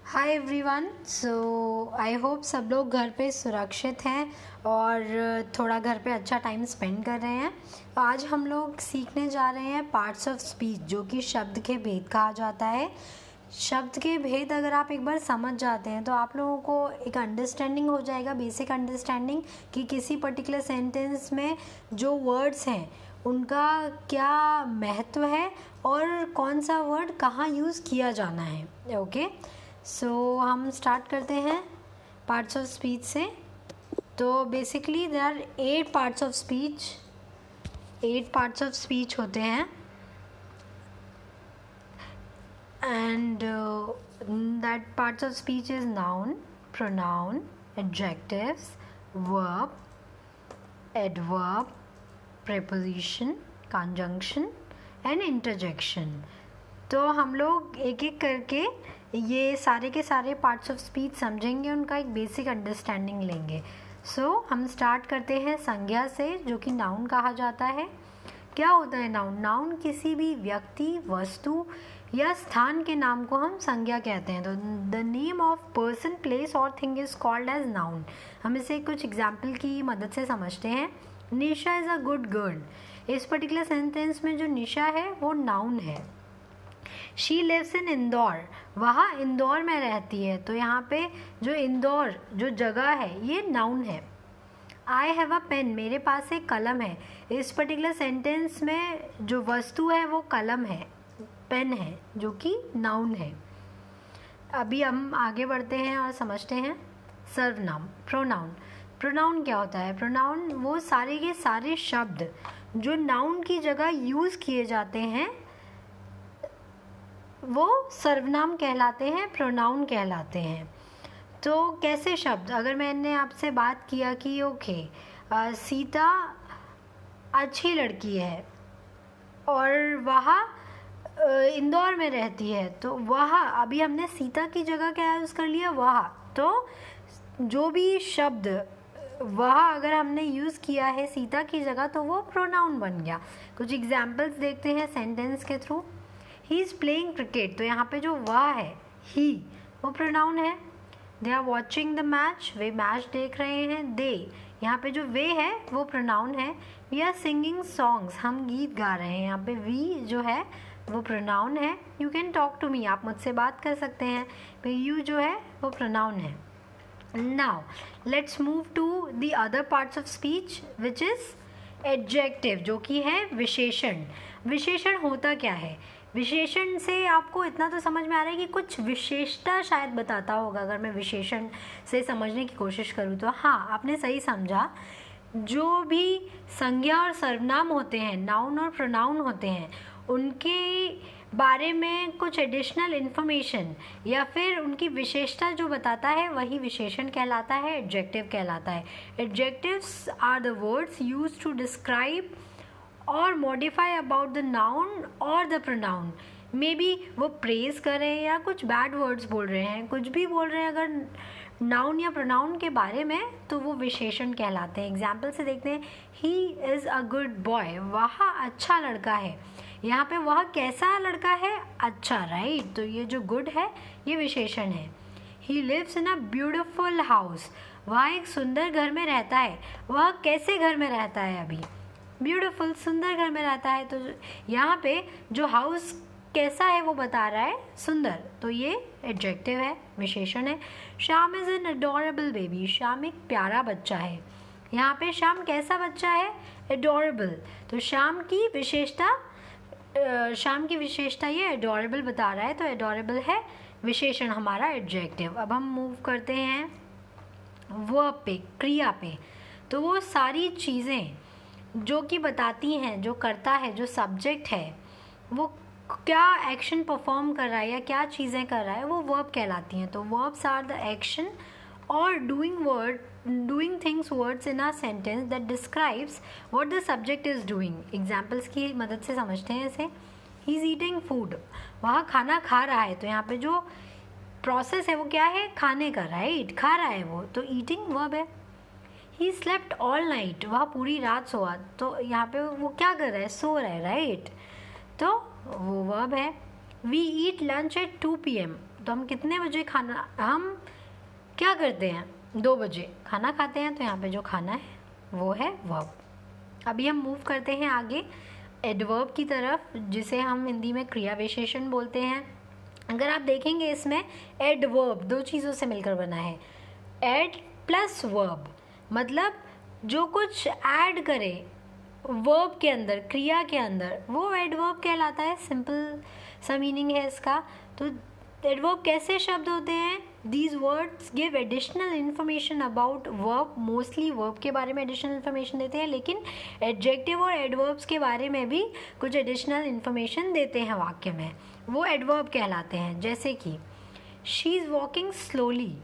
Hi everyone. I hope सब लोग घर पे सुरक्षित हैं और थोड़ा घर पे अच्छा टाइम स्पेंड कर रहे हैं। आज हम लोग सीखने जा रहे हैं पार्ट्स ऑफ स्पीच, जो कि शब्द के भेद कहा जाता है। शब्द के भेद अगर आप एक बार समझ जाते हैं तो आप लोगों को एक अंडरस्टैंडिंग हो जाएगा, बेसिक अंडरस्टैंडिंग, कि किसी पर्टिकुलर सेंटेंस में जो वर्ड्स हैं उनका क्या महत्व है और कौन सा वर्ड कहाँ यूज़ किया जाना है। ओके, सो हम स्टार्ट करते हैं पार्ट्स ऑफ स्पीच से। तो basically there are 8 parts of speech. 8 parts of speech होते हैं and that parts of speech is noun, pronoun, adjectives, verb, adverb, preposition, conjunction and interjection। तो हम लोग एक एक करके ये सारे के सारे पार्ट्स ऑफ स्पीच समझेंगे, उनका एक बेसिक अंडरस्टैंडिंग लेंगे। हम स्टार्ट करते हैं संज्ञा से, जो कि नाउन कहा जाता है। क्या होता है नाउन? नाउन किसी भी व्यक्ति, वस्तु या स्थान के नाम को हम संज्ञा कहते हैं। तो the name of person, place और thing is called as noun. हम इसे कुछ एग्जाम्पल की मदद से समझते हैं। Nisha is a good girl. इस पर्टिकुलर सेंटेंस में जो निशा है वो नाउन है। शी लिव्स इन इंदौर, वह इंदौर में रहती है। तो यहाँ पे जो इंदौर जो जगह है ये नाउन है। आई हैव अ पेन, मेरे पास एक कलम है। इस पर्टिकुलर सेंटेंस में जो वस्तु है वो कलम है, पेन है, जो कि नाउन है। अभी हम आगे बढ़ते हैं और समझते हैं सर्वनाम, प्रोनाउन। प्रोनाउन क्या होता है? प्रोनाउन वो सारे के सारे शब्द जो नाउन की जगह यूज़ किए जाते हैं वो सर्वनाम कहलाते हैं, प्रोनाउन कहलाते हैं। तो कैसे शब्द? अगर मैंने आपसे बात किया कि ओके सीता अच्छी लड़की है और वह इंदौर में रहती है, तो वह, अभी हमने सीता की जगह क्या यूज़ कर लिया? वह। तो जो भी शब्द वह अगर हमने यूज़ किया है सीता की जगह तो वो प्रोनाउन बन गया। कुछ एग्जाम्पल्स देखते हैं सेंटेंस के through. He is playing cricket, तो यहाँ पे जो वह है ही वो प्रोनाउन है। They are watching the match, वे मैच देख रहे हैं। दे, यहाँ पे जो वे है वो प्रोनाउन है। वी आर सिंगिंग सॉन्ग्स, हम गीत गा रहे हैं। यहाँ पे वी जो है वो प्रोनाउन है। You can talk to me, आप मुझसे बात कर सकते हैं। फिर यू जो है वो प्रोनाउन है। Now let's move to the other parts of speech which is adjective, जो कि है विशेषण। विशेषण होता क्या है? विशेषण से आपको इतना तो समझ में आ रहा है कि कुछ विशेषता शायद बताता होगा। अगर मैं विशेषण से समझने की कोशिश करूँ तो हाँ, आपने सही समझा। जो भी संज्ञा और सर्वनाम होते हैं, नाउन और प्रोनाउन होते हैं, उनके बारे में कुछ एडिशनल इन्फॉर्मेशन या फिर उनकी विशेषता जो बताता है वही विशेषण कहलाता है, एडजेक्टिव कहलाता है। Adjectives are the words used to describe और मॉडिफाई अबाउट द नाउन और द प्रोनाउन। मे बी वो प्रेज कर रहे हैं या कुछ बैड वर्ड्स बोल रहे हैं, कुछ भी बोल रहे हैं अगर नाउन या प्रोनाउन के बारे में, तो वो विशेषण कहलाते हैं। एग्जाम्पल से देखते हैं। He is a good boy, वह अच्छा लड़का है। यहाँ पे वह कैसा लड़का है? अच्छा, राइट। तो ये जो गुड है ये विशेषण है। He lives in a beautiful house, वह एक सुंदर घर में रहता है। वह कैसे घर में रहता है? अभी ब्यूटीफुल, सुंदर घर में रहता है। तो यहाँ पे जो हाउस कैसा है वो बता रहा है, सुंदर। तो ये एडजेक्टिव है, विशेषण है। Shyam is an adorable baby, Shyam एक प्यारा बच्चा है। यहाँ पे श्याम कैसा बच्चा है? एडोरेबल। तो श्याम की विशेषता ये एडोरेबल बता रहा है, तो एडोरेबल है विशेषण हमारा, एडजेक्टिव। अब हम मूव करते हैं वर्ब पे, क्रिया पे। तो वो सारी चीज़ें जो कि बताती हैं, जो करता है, जो सब्जेक्ट है, वो क्या एक्शन परफॉर्म कर रहा है या क्या चीज़ें कर रहा है, वो वर्ब कहलाती हैं। तो वर्ब्स आर द एक्शन और doing things words in a sentence that describes what the subject is doing. Examples की मदद से समझते हैं इसे। ही इज़ ईटिंग फूड, वह खाना खा रहा है। तो यहाँ पे जो प्रोसेस है वो क्या है? खाने का, राइट, खा रहा है वो, तो ईटिंग वर्ब है। ही स्लेप्ट ऑल नाइट, वह पूरी रात सोआ। तो यहाँ पे वो क्या कर रहा है? सो रहा है, राइट। तो वो वर्ब है। We eat lunch at 2 PM, तो हम कितने बजे खाना, हम क्या करते हैं, 2 बजे खाना खाते हैं, तो यहाँ पे जो खाना है वो है वर्ब। अभी हम मूव करते हैं आगे एडवर्ब की तरफ, जिसे हम हिंदी में क्रिया विशेषण बोलते हैं। अगर आप देखेंगे इसमें एडवर्ब 2 चीज़ों से मिलकर बना है, एड प्लस वर्ब, मतलब जो कुछ ऐड करे वर्ब के अंदर, क्रिया के अंदर, वो एडवर्ब कहलाता है। सिंपल सा मीनिंग है इसका। तो एडवर्ब कैसे शब्द होते हैं? These words give additional information about verb, mostly verb के बारे में एडिशनल इन्फॉर्मेशन देते हैं, लेकिन एडजेक्टिव और एडवर्ब्स के बारे में भी कुछ एडिशनल इन्फॉर्मेशन देते हैं वाक्य में, वो एडवर्ब कहलाते हैं। जैसे कि शी इज़ वॉकिंग स्लोली,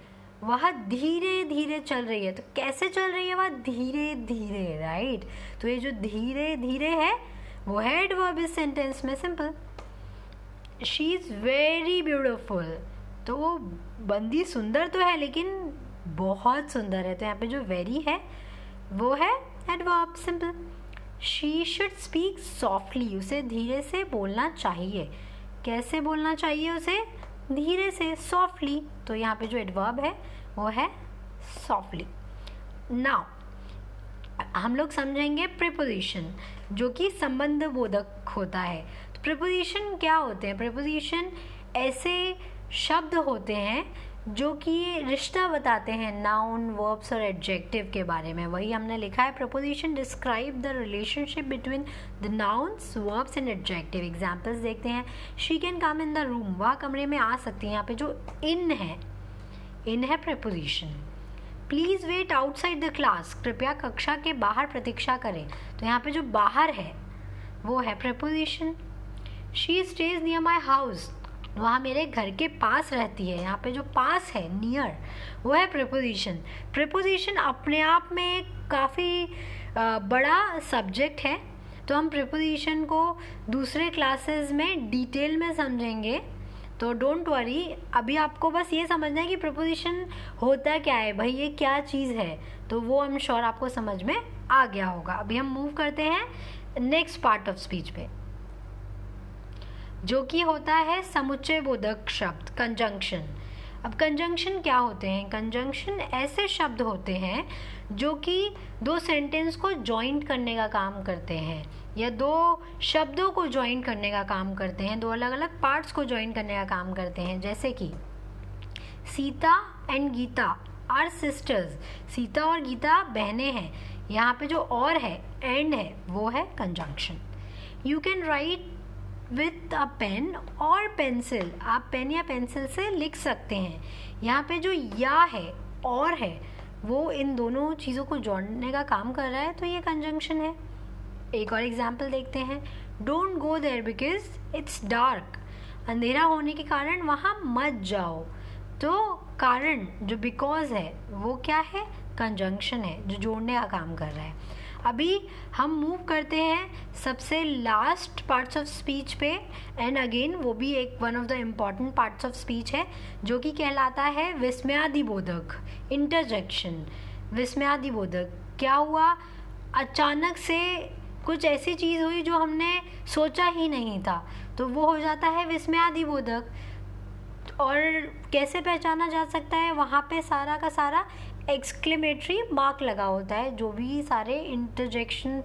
वह धीरे धीरे चल रही है। तो कैसे चल रही है? वह धीरे धीरे, राइट। तो ये जो धीरे धीरे है वो है एडवर्ब इस सेंटेंस में। Simple. She is very beautiful, तो वो बंदी सुंदर तो है लेकिन बहुत सुंदर है, तो यहाँ पे जो वेरी है वो है adverb. Simple. She should speak softly, उसे धीरे से बोलना चाहिए। कैसे बोलना चाहिए उसे? धीरे से, सॉफ्टली। तो यहाँ पे जो एडवर्ब है वो है सॉफ्टली। नाउ हम लोग समझेंगे प्रीपोजिशन, जो कि संबंध बोधक होता है। तो प्रीपोजिशन क्या होते हैं? प्रीपोजिशन ऐसे शब्द होते हैं जो कि रिश्ता बताते हैं नाउन, वर्ब्स और एडजेक्टिव के बारे में। वही हमने लिखा है, preposition describe the relationship between the nouns, verbs and adjective. Examples देखते हैं। She can come in the room, वह कमरे में आ सकती है। यहाँ पे जो इन है preposition. Please wait outside the class, कृपया कक्षा के बाहर प्रतीक्षा करें। तो यहाँ पे जो बाहर है वो है preposition. She stage near my house, वहाँ मेरे घर के पास रहती है। यहाँ पे जो पास है, नियर, वो है प्रीपोजिशन। प्रीपोजिशन अपने आप में काफ़ी बड़ा सब्जेक्ट है, तो हम प्रीपोजिशन को दूसरे क्लासेस में डिटेल में समझेंगे। तो डोंट वरी, अभी आपको बस ये समझना है कि प्रीपोजिशन होता क्या है, भाई ये क्या चीज़ है, तो वो आई एम श्योर आपको समझ में आ गया होगा। अभी हम मूव करते हैं नेक्स्ट पार्ट ऑफ स्पीच पे, जो कि होता है समुच्चय बोधक शब्द, कंजंक्शन। अब कंजंक्शन क्या होते हैं? कंजंक्शन ऐसे शब्द होते हैं जो कि 2 सेंटेंस को जॉइंट करने का काम करते हैं, या 2 शब्दों को जॉइंट करने का काम करते हैं, 2 अलग अलग पार्ट्स को जॉइंट करने का काम करते हैं। जैसे कि Sita and Gita are sisters, Sita और गीता बहनें हैं। यहाँ पे जो और है, एंड है, वो है conjunction. You can write with a pen और पेंसिल, आप पेन या पेंसिल से लिख सकते हैं। यहाँ पे जो या है और है वो इन दोनों चीज़ों को जोड़ने का काम कर रहा है, तो ये कंजंक्शन है। एक और एग्जाम्पल देखते हैं। Don't go there because it's dark, अंधेरा होने के कारण वहाँ मत जाओ। तो कारण जो बिकॉज है वो क्या है? कंजंक्शन है, जो जोड़ने का काम कर रहा है। अभी हम मूव करते हैं सबसे लास्ट पार्ट्स ऑफ स्पीच पे, एंड अगेन वो भी एक one of the important parts of speech है, जो कि कहलाता है विस्मयादिबोधक, इंटरजेक्शन। विस्मयादिबोधक क्या हुआ? अचानक से कुछ ऐसी चीज़ हुई जो हमने सोचा ही नहीं था, तो वो हो जाता है विस्मयादिबोधक। और कैसे पहचाना जा सकता है? वहाँ पे सारा का सारा एक्सक्लेमेटरी मार्क लगा होता है। जो भी सारे इंटरजेक्शन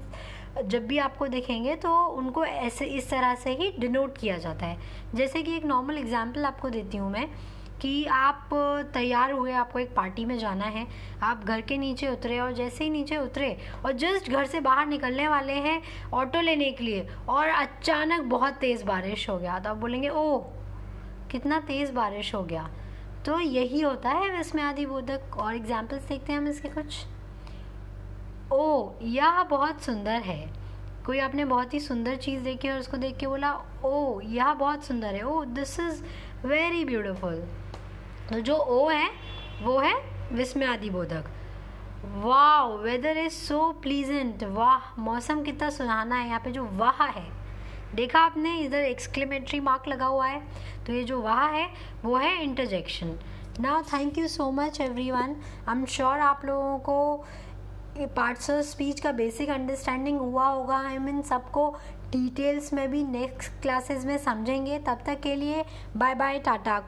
जब भी आपको दिखेंगे तो उनको ऐसे इस तरह से ही डिनोट किया जाता है। जैसे कि एक नॉर्मल एग्जांपल आपको देती हूँ मैं, कि आप तैयार हुए, आपको एक पार्टी में जाना है, आप घर के नीचे उतरे, और जैसे ही नीचे उतरे और जस्ट घर से बाहर निकलने वाले हैं ऑटो लेने के लिए, और अचानक बहुत तेज़ बारिश हो गया, तो आप बोलेंगे ओह कितना तेज़ बारिश हो गया। तो यही होता है विस्मयादिबोधक। और एग्जाम्पल्स देखते हैं हम इसके कुछ। ओ यह बहुत सुंदर है, कोई आपने बहुत ही सुंदर चीज़ देखी और उसको देख के बोला ओ यह बहुत सुंदर है, ओ दिस इज़ वेरी ब्यूटीफुल। तो जो ओ है वो है विस्मयादिबोधक। वाह वेदर इज़ सो प्लीजेंट, वाह मौसम कितना सुहाना है। यहाँ पे जो वाह है, देखा आपने, इधर एक्सक्लेमेटरी मार्क लगा हुआ है, तो ये जो वाह है वो है interjection. Now thank you so much everyone. I am sure आप लोगों को पार्ट्स ऑफ स्पीच का बेसिक अंडरस्टैंडिंग हुआ होगा। आई मीन सबको डिटेल्स में भी नेक्स्ट क्लासेस में समझेंगे। तब तक के लिए बाय बाय, टाटा।